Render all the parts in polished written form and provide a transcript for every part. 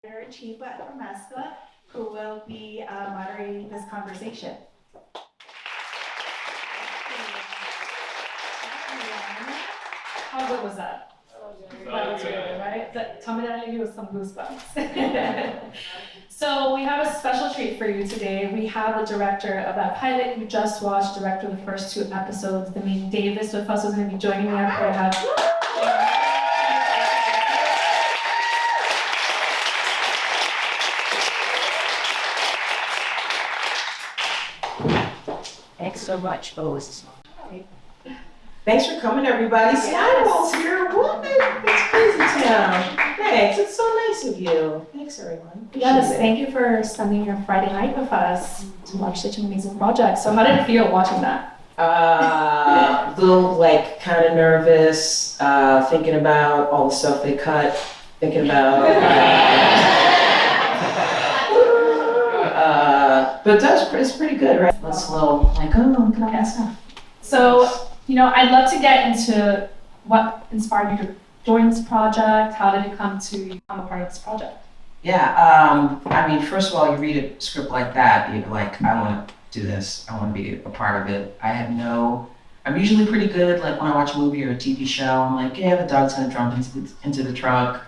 Editor-in-Chief at Mesca, who will be moderating this conversation. How good was that? That was good, right? Tell me that I gave you some goosebumps. So we have a special treat for you today. We have the director of that pilot you just watched, director of the first 2 episodes, DeMane Davis, with us, who's going to be joining me after I have. Thanks so much, Rose. Thanks for coming, everybody. Seattle's here. What? It's crazy town. Thanks. It's so nice of you. Thanks, everyone. Yes, thank you for spending your Friday night with us to watch such an amazing project. So how did it feel watching that? A little, like, kind of nervous, thinking about all the stuff they cut, thinking about, but it's pretty good, right? It's a little, like, oh, look at all that stuff. So, I'd love to get into what inspired you to join this project. How did it come to become a part of this project? Yeah, I mean, first of all, you read a script like that, you're like, I want to do this. I want to be a part of it. I'm usually pretty good, like when I watch a movie or a TV show, I'm like, yeah, the dog's going to jump into the truck.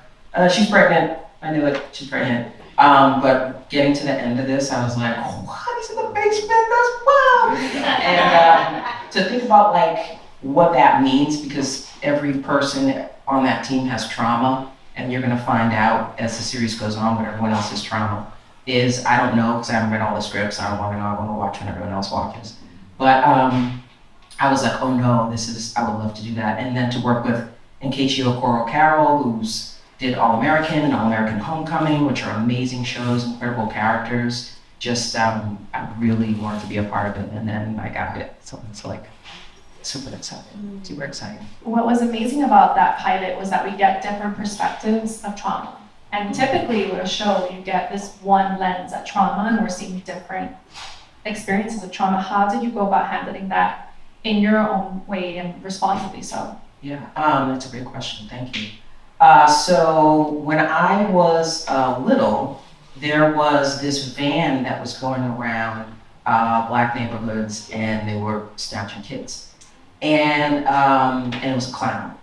She's pregnant. I knew it. She's pregnant. But getting to the end of this, I was like, oh, what? He's in the basement. That's wow. And to think about like what that means, because every person on that team has trauma, and you're going to find out as the series goes on what everyone else's trauma is. I don't know because I haven't read all the scripts. I don't want to know. I want to watch when everyone else watches. But I was like, oh no, I would love to do that. And then to work with Nkachio Coral Carroll, who's did All-American and All-American Homecoming, which are amazing shows, incredible characters. Just, I really wanted to be a part of it, and then I got it. So it's like super exciting, super exciting. What was amazing about that pilot was that we get different perspectives of trauma. And typically with a show, you get this one lens at trauma, and we're seeing different experiences of trauma. How did you go about handling that in your own way and responsibly so? Yeah, that's a great question. Thank you. So when I was little, there was this van that was going around black neighborhoods, and they were snatching kids, and it was a clown,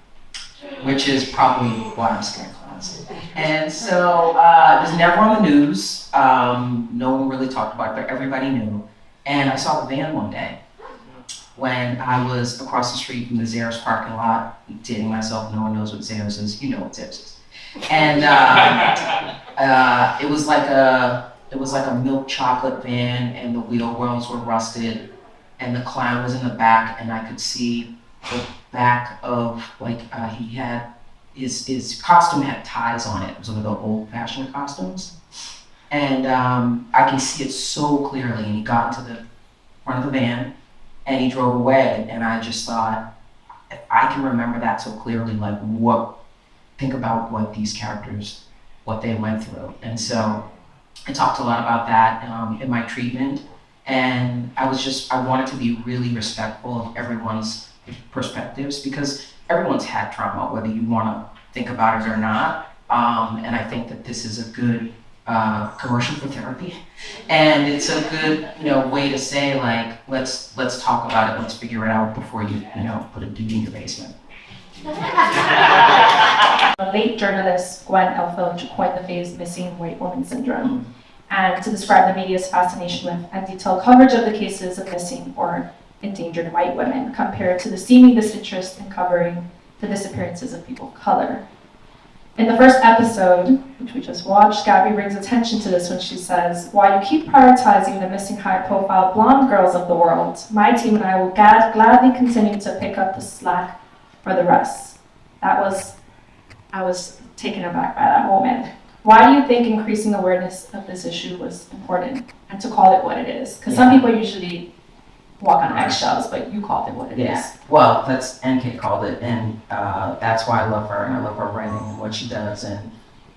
which is probably why I'm scared of clowns. And so it was never on the news. No one really talked about it, but everybody knew. And I saw the van one day when I was across the street from the Zayres parking lot, dating myself. No one knows what Zayres is. You know what Zayres is. And it was like a milk chocolate van, and the wheel wells were rusted, and the clown was in the back, and I could see the back of he had his costume had ties on it. It was one of the old-fashioned costumes, and I can see it so clearly. And he got into the front of the van, and he drove away, and I just thought, if I can remember that so clearly, think about what these characters, what they went through. And so I talked a lot about that in my treatment, and I wanted to be really respectful of everyone's perspectives, because everyone's had trauma, whether you want to think about it or not. And I think that this is a good commercial for therapy, and it's a good way to say, like, let's talk about it, let's figure it out before you put a dude in your basement. The late journalist Gwen Elfeld coined the phrase missing white woman syndrome, and to describe the media's fascination with and detailed coverage of the cases of missing or endangered white women compared to the seeming disinterest in covering the disappearances of people of color. In the first episode, which we just watched, Gabby brings attention to this when she says, "While you keep prioritizing the missing high-profile blonde girls of the world, my team and I will gladly continue to pick up the slack for the rest." I was taken aback by that moment. Why do you think increasing awareness of this issue was important, and to call it what it is? Because some people usually walk on eggshells, but you called it what it is. Well, that's NK called it, and that's why I love her, and I love her writing and what she does. And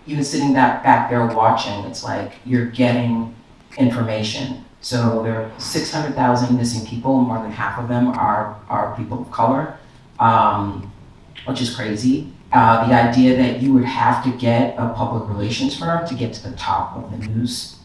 even sitting back there watching, it's like you're getting information. So there are 600,000 missing people. More than half of them are people of color. which is crazy. The idea that you would have to get a public relations firm to get to the top of the news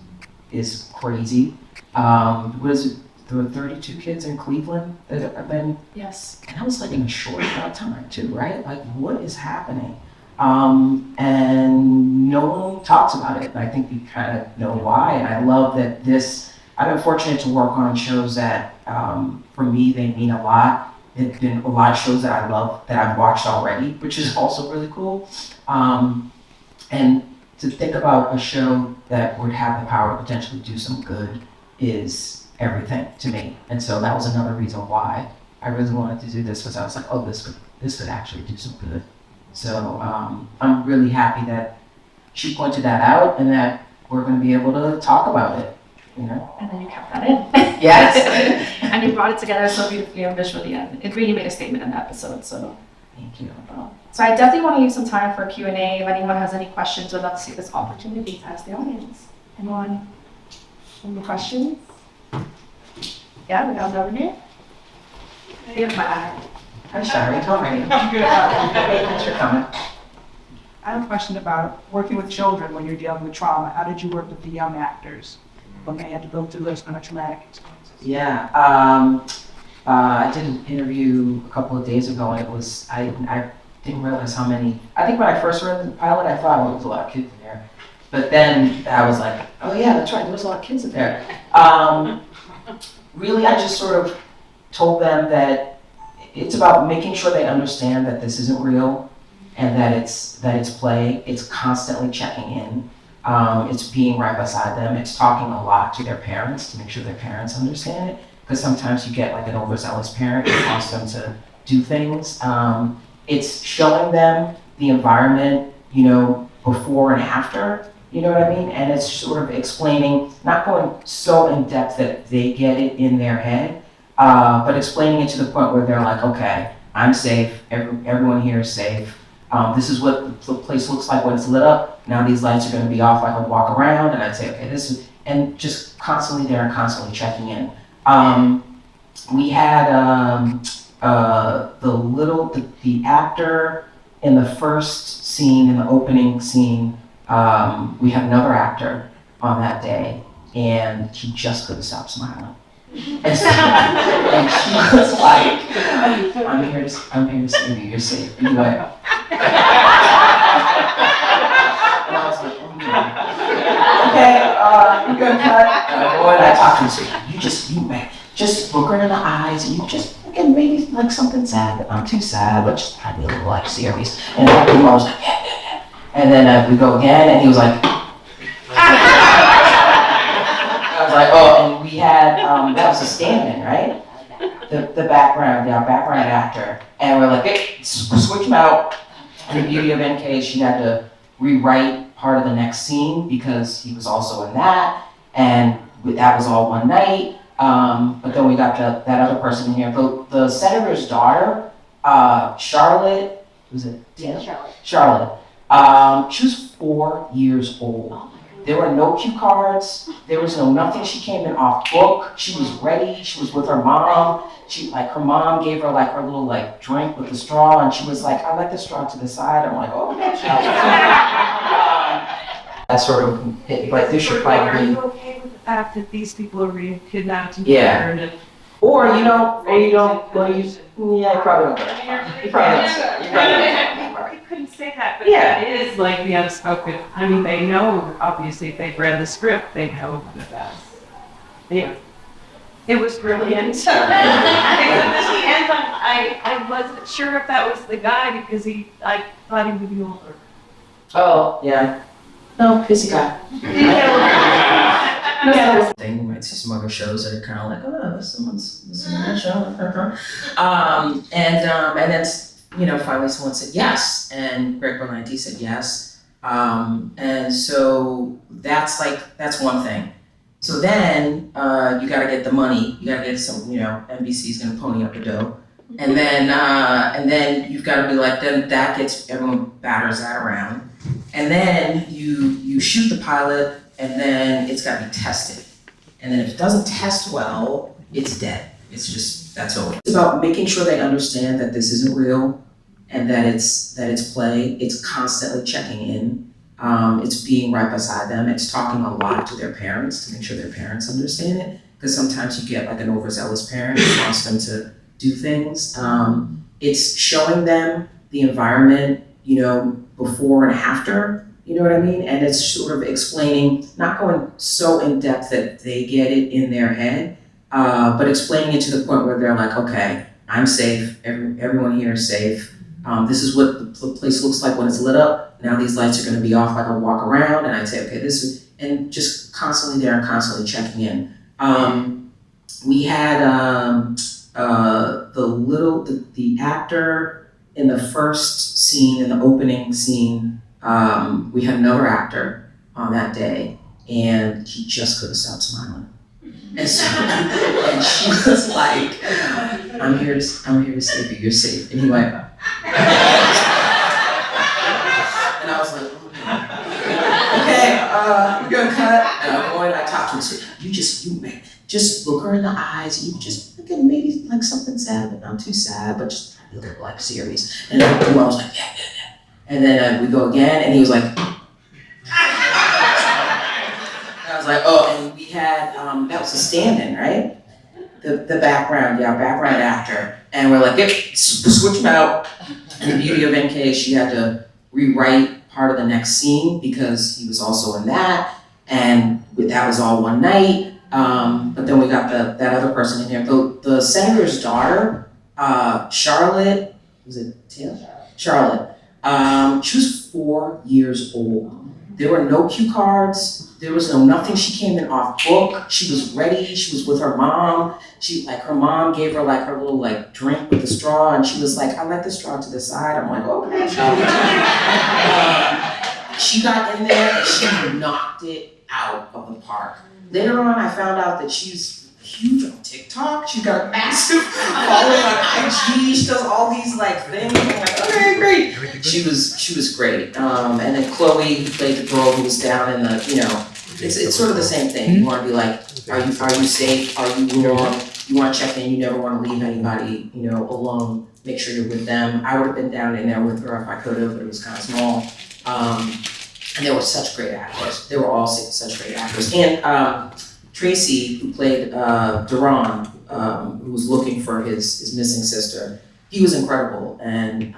is crazy. What is it? There were 32 kids in Cleveland that have been, Yes. and that was like in a short amount of time too, right? Like, what is happening? And no one talks about it. And I think we kind of know why. And I love that I've been fortunate to work on shows that, for me, they mean a lot. There've been a lot of shows that I love that I've watched already, which is also really cool. And to think about a show that would have the power to potentially do some good is everything to me. And so that was another reason why I really wanted to do this, because I was like, oh, this could actually do some good. So I'm really happy that she pointed that out and that we're going to be able to talk about it, you know? And then you kept that in. Yes. And you brought it together so beautifully and visually, and it really made a statement in the episode, so. Thank you. So I definitely want to use some time for Q&A. If anyone has any questions, we'd love to see this opportunity to ask the audience. Anyone? Any questions? Yeah, we have over here. Give my eye. Hi, Shari. How are you? I'm good. Hey, thanks for coming. I have a question about working with children when you're dealing with trauma. How did you work with the young actors when they had to go through those kind of traumatic experiences? Yeah. I did an interview a couple of days ago, and it was, I didn't realize how many, I think when I first read the pilot, I thought, well, there was a lot of kids in there. But then I was like, oh yeah, that's right, there was a lot of kids in there. Really, I just sort of told them that it's about making sure they understand that this isn't real and that it's play. It's constantly checking in. It's being right beside them. It's talking a lot to their parents to make sure their parents understand it. Because sometimes you get like an overzealous parent who wants them to do things. It's showing them the environment, you know, before and after, you know what I mean? And it's sort of explaining, not going so in depth that they get it in their head, but explaining it to the point where they're like, okay, I'm safe, everyone here is safe. This is what the place looks like when it's lit up. Now these lights are gonna be off, I would walk around and I'd say, okay, this is, and just constantly there and constantly checking in. We had the actor in the first scene, in the opening scene, we had another actor on that day, and he just couldn't stop smiling. And she was like, I'm here to save you, you're safe. And he went, and I was like, oh no. Okay, you're gonna cut. And I go and I talk to him, so just look her in the eyes, and you just again maybe like something sad, but not too sad, but just try to be a little like serious. And I was like, yeah. And then we go again, and he was like, I was like, oh, and we had, that was a stand-in, right? The background actor. And we're like, hey, switch him out. And the beauty of NK is she had to rewrite part of the next scene because he was also in that. And that was all one night. But then we got that other person in here. The senator's daughter, Charlotte, was it? Yeah, Charlotte. She was 4 years old. There were no cue cards. There was no nothing. She came in off book. She was ready. She was with her mom. Her mom gave her her little drink with the straw, and she was like, I like the straw to the side. I'm like, oh, okay. That sort of hit, this should Are probably. you okay with the fact that these people are being kidnapped and Yeah. murdered? Or you don't. Yeah, probably don't. You probably. I couldn't say that, but Yeah. it is like the unspoken. I mean, they know, obviously, if they've read the script, they know that that's. Yeah. It was brilliant. Because at the end, I wasn't sure if that was the guy because I thought he would be older. Oh, yeah. No, busy guy. Thing, you might see some other shows that are kind of like, oh, this is that show. And then, finally someone said yes, and Greg Berlanti said yes. And so that's one thing. So then, you gotta get the money, you gotta get some, NBC's gonna pony up the dough. And then you've gotta be like, then that gets, everyone batters that around. And then you shoot the pilot, and then it's gotta be tested. And then if it doesn't test well, it's dead. It's just, that's over. It's about making sure they understand that this isn't real and that it's play. It's constantly checking in. It's being right beside them. It's talking a lot to their parents to make sure their parents understand it. Because sometimes you get like an overzealous parent who wants them to do things. It's showing them the environment, before and after, you know what I mean? And it's sort of explaining, not going so in depth that they get it in their head, but explaining it to the point where they're like, okay, I'm safe, everyone here is safe. This is what the place looks like when it's lit up. Now these lights are gonna be off, I can walk around, and I'd say, okay, and just constantly there and constantly checking in. We had the actor in the first scene, in the opening scene, we had another actor on that day, and he just couldn't stop smiling. And so, and she was like, I'm here to save you, you're safe. And he went, and I was like, okay, we're gonna cut. And I'm going, I talked to him, I said, just look her in the eyes, you just, again, maybe like something sad, but not too sad, but just a little like serious. And I was like, yeah. And then we go again, and he was like, and I was like, oh, and we had, that was a stand-in, right? The background actor. And we're like, yep, switch him out. And the beauty of NK, she had to rewrite part of the next scene because he was also in that. And that was all one night. But then we got that other person in here. The senator's daughter, Charlotte, was it Taylor? Charlotte. She was 4 years old. There were no cue cards. There was nothing. She came in off book. She was ready. She was with her mom. Her mom gave her her little drink with the straw, and she was like, I like the straw to the side. I'm like, okay. She got in there and she knocked it out of the park. Later on, I found out that she's huge on TikTok. She's got a massive following on IG. She does all these things. I'm like, okay, great. She was great. And then Chloe, who played the girl who was down in the, it's sort of the same thing. You want to be like, are you safe? Are you warm? You want to check in. You never want to leave anybody, alone. Make sure you're with them. I would have been down in there with her if I could have, but it was kind of small. And they were such great actors. They were all such great actors. And Tracy, who played Duran, who was looking for his missing sister, he was incredible. And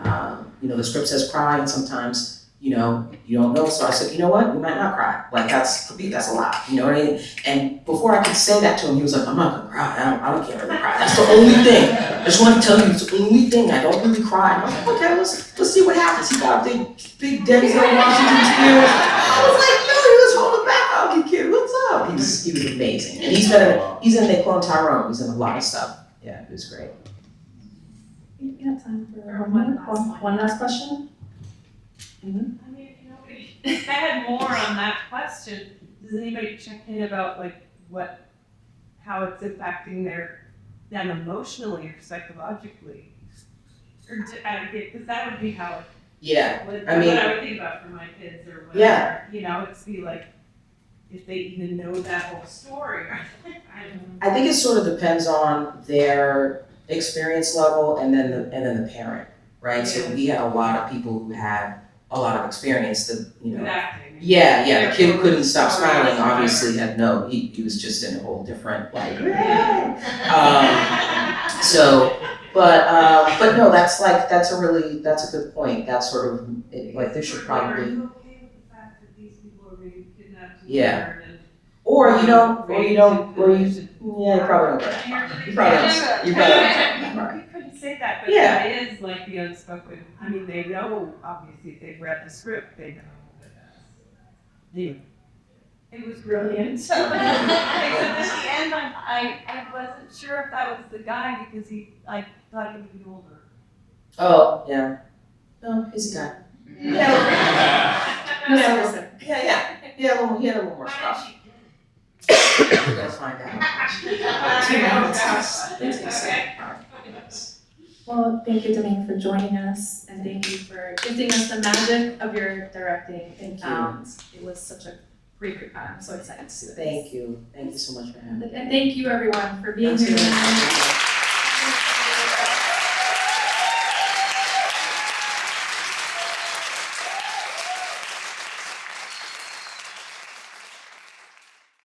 the script says cry, and sometimes you don't know. So I said, you know what, you might not cry. That's a lot. You know what I mean? And before I could say that to him, he was like, I'm not gonna cry. I don't care if I cry. That's the only thing. I just want to tell you, it's the only thing. I don't really cry. And I was like, okay, let's see what happens. He got a big Denzel Washington tears. I was like, no, he was holding back. Okay, kid, what's up? He was amazing. And he's in They Clone Tyrone. He's in a lot of stuff. Yeah, it was great. We have time for one last question. I mean, if I had more on that question, does anybody check in about how it's impacting them emotionally or psychologically? Or because that would be how Yeah, what I mean, I would think about for my kids or whatever. Yeah. It's be like if they even know that whole story. I don't know. I think it sort of depends on their experience level and then the parent, right? So we had a lot of people who had a lot of experience that, With acting. Yeah, the kid who couldn't stop smiling obviously had he was just in a whole different but no, that's a good point. That's sort of there should probably. Are you okay with the fact that these people are being kidnapped? Yeah. Or you probably don't. You probably don't. You couldn't say that, but Yeah. that is the unspoken. I mean, they know, obviously, if they've read the script, they know that it was brilliant. So, except at the end, I wasn't sure if that was the guy because I thought he would be older. Oh, yeah. No, he's a guy. No service. Yeah. He had a little more stuff. We're gonna find out. Well, thank you, DeMane, for joining us, and thank you for gifting us the magic of your directing. Thank you. It was such a great. I'm so excited to see this. Thank you so much for having me. And thank you, everyone, for being Thank here. you.